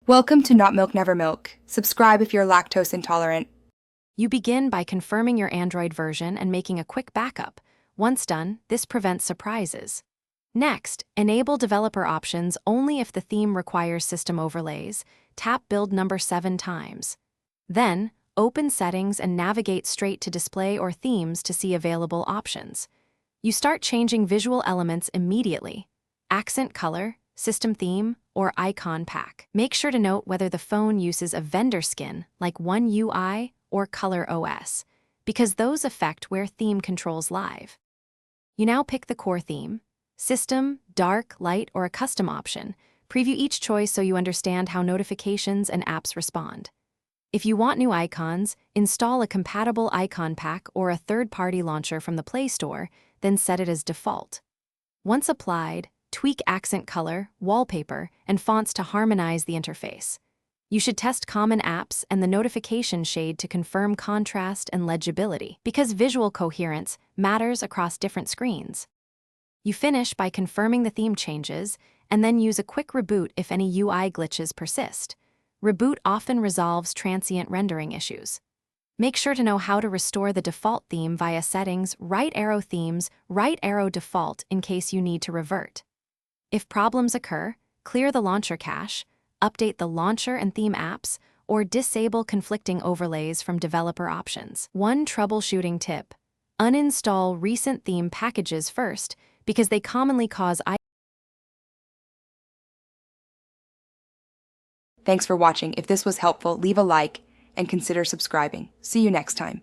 Welcome to Not Milk Never Milk. Subscribe if you're lactose intolerant. You begin by confirming your Android version and making a quick backup. Once done, this prevents surprises. Next, enable developer options only if the theme requires system overlays. Tap build number 7 times. Then, open Settings and navigate straight to Display or Themes to see available options. You start changing visual elements immediately. Accent color, system theme, or icon pack. Make sure to note whether the phone uses a vendor skin like One UI or Color OS, because those affect where theme controls live. You now pick the core theme, system, dark, light, or a custom option. Preview each choice so you understand how notifications and apps respond. If you want new icons, install a compatible icon pack or a third-party launcher from the Play Store, then set it as default. Once applied, tweak accent color, wallpaper, and fonts to harmonize the interface. You should test common apps and the notification shade to confirm contrast and legibility, because visual coherence matters across different screens. You finish by confirming the theme changes, and then use a quick reboot if any UI glitches persist. Reboot often resolves transient rendering issues. Make sure to know how to restore the default theme via Settings, right arrow Themes, right arrow Default in case you need to revert. If problems occur, clear the launcher cache, update the launcher and theme apps, or disable conflicting overlays from developer options. One troubleshooting tip: uninstall recent theme packages first, because they commonly cause Thanks for watching. If this was helpful, leave a like and consider subscribing. See you next time.